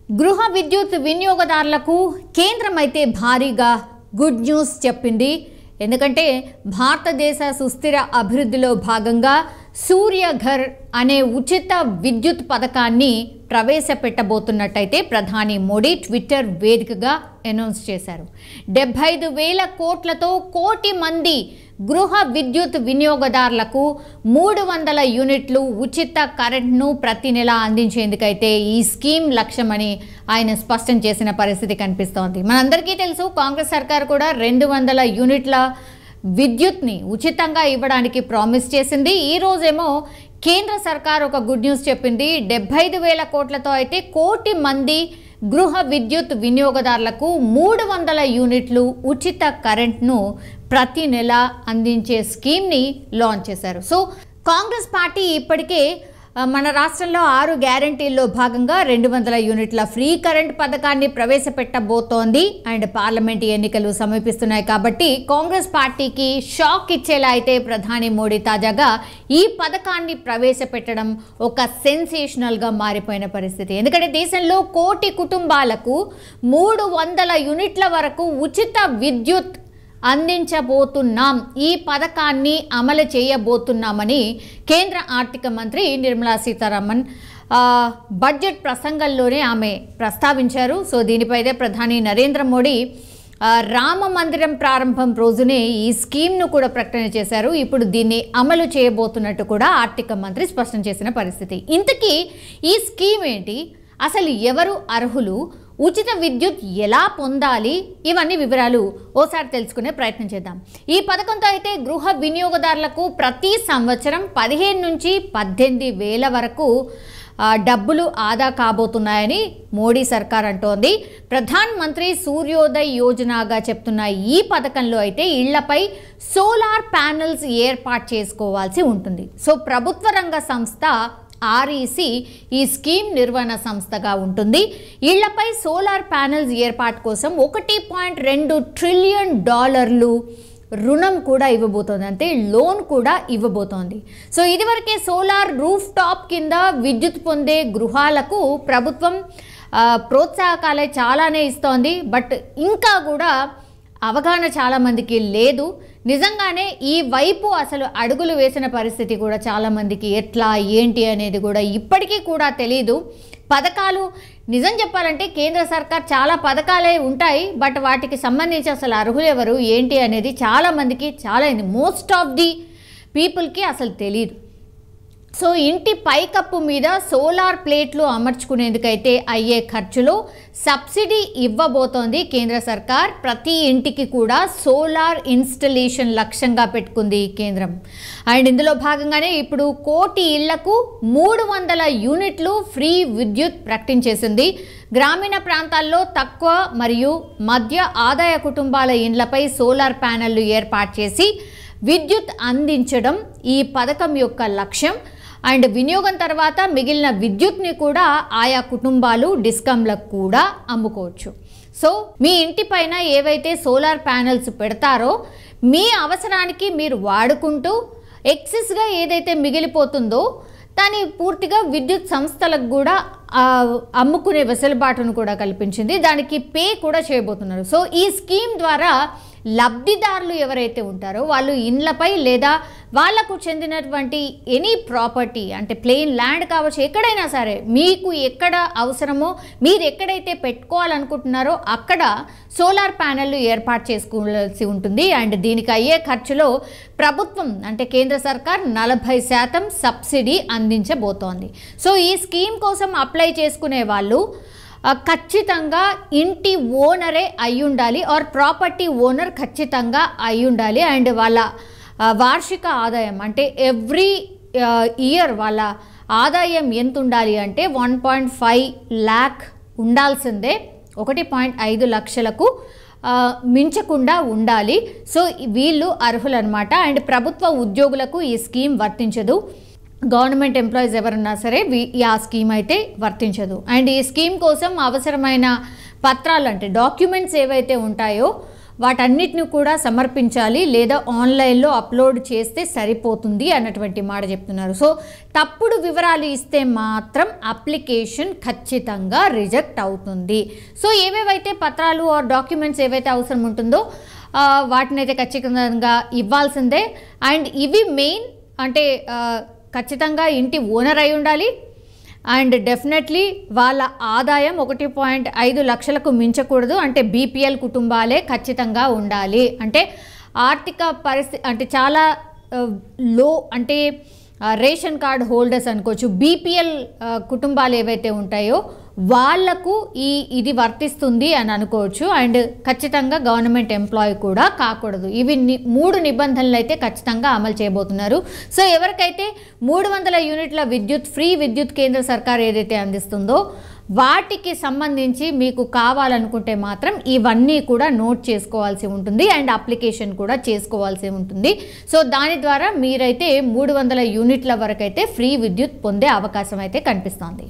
గృహ విద్యుత్ వినియోగదారులకు కేంద్రం అయితే భారీగా గుడ్ న్యూస్ చెప్పింది. ఎందుకంటే భారతదేశ సుస్థిర అభివృద్ధిలో భాగంగా సూర్యఘర్ అనే ఉచిత విద్యుత్ పథకాన్ని ప్రవేశపెట్టబోతున్నట్టయితే ప్రధాని మోడీ ట్విట్టర్ వేదికగా అనౌన్స్ చేశారు. 75,000 కోట్లతో కోటి మంది గృహ విద్యుత్ వినియోగదారులకు 300 యూనిట్లు ఉచిత కరెంట్ను ప్రతి నెల అందించేందుకైతే ఈ స్కీమ్ లక్ష్యమని ఆయన స్పష్టం చేసిన పరిస్థితి కనిపిస్తోంది. మనందరికీ తెలుసు, కాంగ్రెస్ సర్కార్ కూడా 200 యూనిట్ల విద్యుత్ని ఉచితంగా ఇవ్వడానికి ప్రామిస్ చేసింది. ఈ రోజేమో కేంద్ర సర్కార్ ఒక గుడ్ న్యూస్ చెప్పింది. 75,000 కోట్లతో అయితే కోటి మంది గృహ విద్యుత్ వినియోగదారులకు 300 యూనిట్లు ఉచిత కరెంట్ను ప్రతి నెల అందించే స్కీమ్ని లాంచ్ చేశారు. సో కాంగ్రెస్ పార్టీ ఇప్పటికే మన రాష్ట్రంలో 6 గ్యారంటీల్లో భాగంగా 200 యూనిట్ల ఫ్రీ కరెంట్ పథకాన్ని ప్రవేశపెట్టబోతోంది. అండ్ పార్లమెంట్ ఎన్నికలు సమీపిస్తున్నాయి కాబట్టి కాంగ్రెస్ పార్టీకి షాక్ ఇచ్చేలా అయితే ప్రధాని మోడీ తాజాగా ఈ పథకాన్ని ప్రవేశపెట్టడం ఒక సెన్సేషనల్గా మారిపోయిన పరిస్థితి. ఎందుకంటే దేశంలో కోటి కుటుంబాలకు 300 యూనిట్ల వరకు ఉచిత విద్యుత్ అందించబోతున్నాం, ఈ పథకాన్ని అమలు చేయబోతున్నామని కేంద్ర ఆర్థిక మంత్రి నిర్మలా సీతారామన్ బడ్జెట్ ప్రసంగంలోనే ఆమె ప్రస్తావించారు. సో దీనిపై ప్రధాని నరేంద్ర మోడీ రామ మందిరం ప్రారంభం రోజునే ఈ స్కీమ్ను కూడా ప్రకటన చేశారు. ఇప్పుడు దీన్ని అమలు చేయబోతున్నట్టు కూడా ఆర్థిక మంత్రి స్పష్టం చేసిన పరిస్థితి. ఇంతకీ ఈ స్కీమ్ ఏంటి, అసలు ఎవరు అర్హులు, ఉచిత విద్యుత్ ఎలా పొందాలి, ఇవన్నీ వివరాలు ఓసారి తెలుసుకునే ప్రయత్నం చేద్దాం. ఈ పథకంతో అయితే గృహ వినియోగదారులకు ప్రతి సంవత్సరం 15 నుంచి 18,000 వరకు డబ్బులు ఆదా కాబోతున్నాయని మోడీ సర్కార్ అంటోంది. ప్రధాన్ మంత్రి సూర్యోదయ్ యోజనగా చెప్తున్న ఈ పథకంలో అయితే ఇళ్లపై సోలార్ ప్యానెల్స్ ఏర్పాటు చేసుకోవాల్సి ఉంటుంది. సో ప్రభుత్వ రంగ సంస్థ REC ఈ స్కీమ్ నిర్వహణ సంస్థగా ఉంటుంది. ఇళ్లపై సోలార్ ప్యానెల్స్ ఏర్పాటు కోసం $1.2 ట్రిలియన్ రుణం కూడా ఇవ్వబోతోంది, అంటే లోన్ కూడా ఇవ్వబోతోంది. సో ఇదివరకే సోలార్ రూఫ్ టాప్ కింద విద్యుత్ పొందే గృహాలకు ప్రభుత్వం ప్రోత్సాహకాలే చాలానే ఇస్తోంది. బట్ ఇంకా కూడా అవగాహన చాలామందికి లేదు. నిజంగానే ఈ వైపు అసలు అడుగులు వేసిన పరిస్థితి కూడా చాలామందికి ఎట్లా ఏంటి అనేది కూడా ఇప్పటికీ కూడా తెలీదు. పథకాలు నిజం చెప్పాలంటే కేంద్ర సర్కార్ చాలా పథకాలే ఉంటాయి, బట్ వాటికి సంబంధించి అసలు అర్హులు ఎవరు ఏంటి అనేది చాలామందికి మోస్ట్ ఆఫ్ ది పీపుల్కి అసలు తెలియదు. సో ఇంటి పైకప్పు మీద సోలార్ ప్లేట్లు అమర్చుకునేందుకైతే అయ్యే ఖర్చులో సబ్సిడీ ఇవ్వబోతోంది కేంద్ర సర్కార్. ప్రతి ఇంటికి కూడా సోలార్ ఇన్స్టలేషన్ లక్ష్యంగా పెట్టుకుంది కేంద్రం. అండ్ ఇందులో భాగంగానే ఇప్పుడు కోటి ఇళ్లకు 300 యూనిట్లు ఫ్రీ విద్యుత్ ప్రకటించేసింది. గ్రామీణ ప్రాంతాల్లో తక్కువ మరియు మధ్య ఆదాయ కుటుంబాల ఇండ్లపై సోలార్ ప్యానెళ్లు ఏర్పాటు చేసి విద్యుత్ అందించడం ఈ పథకం యొక్క లక్ష్యం. అండ్ వినియోగం తర్వాత మిగిలిన విద్యుత్ని కూడా ఆయా కుటుంబాలు డిస్కమ్లకు కూడా అమ్ముకోవచ్చు. సో మీ ఇంటి పైన ఏవైతే సోలార్ ప్యానెల్స్ పెడతారో మీ అవసరానికి మీరు వాడుకుంటూ ఎక్సెస్గా ఏదైతే మిగిలిపోతుందో దాన్ని పూర్తిగా విద్యుత్ సంస్థలకు కూడా అమ్ముకునే వెసులుబాటును కూడా కల్పించింది. దానికి పే కూడా చేయబోతున్నారు. సో ఈ స్కీమ్ ద్వారా లబ్ధిదారులు ఎవరైతే ఉంటారో వాళ్ళు ఇండ్లపై లేదా వాళ్లకు చెందినటువంటి ఎనీ ప్రాపర్టీ, అంటే ప్లెయిన్ ల్యాండ్ కావచ్చు, ఎక్కడైనా సరే మీకు ఎక్కడ అవసరమో మీరు ఎక్కడైతే పెట్టుకోవాలనుకుంటున్నారో అక్కడ సోలార్ ప్యానెళ్లు ఏర్పాటు చేసుకోవాల్సి ఉంటుంది. అండ్ దీనికి అయ్యే ఖర్చులో ప్రభుత్వం అంటే కేంద్ర సర్కార్ 40% సబ్సిడీ అందించబోతోంది. సో ఈ స్కీమ్ కోసం అప్లై చేసుకునే వాళ్ళు ఖచ్చితంగా ఇంటి ఓనరే అయి ఉండాలి, ఆర్ ప్రాపర్టీ ఓనర్ ఖచ్చితంగా అయి ఉండాలి. అండ్ వాళ్ళ వార్షిక ఆదాయం అంటే ఎవ్రీ ఇయర్ వాళ్ళ ఆదాయం ఎంత ఉండాలి అంటే 1.5 lakh ఉండాల్సిందే. 1.5 లక్షలకు మించకుండా ఉండాలి. సో వీళ్ళు అర్హులు అనమాట. అండ్ ప్రభుత్వ ఉద్యోగులకు ఈ స్కీమ్ వర్తించదు. గవర్నమెంట్ ఎంప్లాయీస్ ఎవరన్నా సరే ఆ స్కీమ్ అయితే వర్తించదు. అండ్ ఈ స్కీమ్ కోసం అవసరమైన పత్రాలు అంటే డాక్యుమెంట్స్ ఏవైతే ఉంటాయో వాటన్నిటిని కూడా సమర్పించాలి లేదా ఆన్లైన్లో అప్లోడ్ చేస్తే సరిపోతుంది అన్నటువంటి మాట చెప్తున్నారు. సో తప్పుడు వివరాలు ఇస్తే మాత్రం అప్లికేషన్ ఖచ్చితంగా రిజెక్ట్ అవుతుంది. సో ఏవేవైతే పత్రాలు ఆర్ డాక్యుమెంట్స్ ఏవైతే అవసరం ఉంటుందో వాటిని అయితే ఖచ్చితంగా ఇవ్వాల్సిందే. అండ్ ఇవి మెయిన్ అంటే ఖచ్చితంగా ఇంటి ఓనర్ అయి ఉండాలి. అండ్ డెఫినెట్లీ వాళ్ళ ఆదాయం 1.5 లక్షలకు మించకూడదు. అంటే బీపీఎల్ కుటుంబాలే ఖచ్చితంగా ఉండాలి. అంటే ఆర్థిక పరిస్థితి అంటే చాలా లో అంటే రేషన్ కార్డ్ హోల్డర్స్ అనుకోవచ్చు, బీపీఎల్ కుటుంబాలు ఏవైతే ఉంటాయో వాళ్లకు ఇది వర్తిస్తుంది అని అనుకోవచ్చు. అండ్ ఖచ్చితంగా గవర్నమెంట్ ఎంప్లాయీ కూడా కాకూడదు. ఇవి 3 నిబంధనలు అయితే ఖచ్చితంగా అమలు చేయబోతున్నారు. సో ఎవరికైతే 300 యూనిట్ల ఫ్రీ విద్యుత్ కేంద్ర సర్కార్ ఏదైతే అందిస్తుందో వాటికి సంబంధించి మీకు కావాలనుకుంటే మాత్రం ఇవన్నీ కూడా నోట్ చేసుకోవాల్సి ఉంటుంది అండ్ అప్లికేషన్ కూడా చేసుకోవాల్సి ఉంటుంది. సో దాని ద్వారా మీరైతే 300 యూనిట్ల వరకు అయితే ఫ్రీ విద్యుత్ పొందే అవకాశం అయితే కనిపిస్తోంది.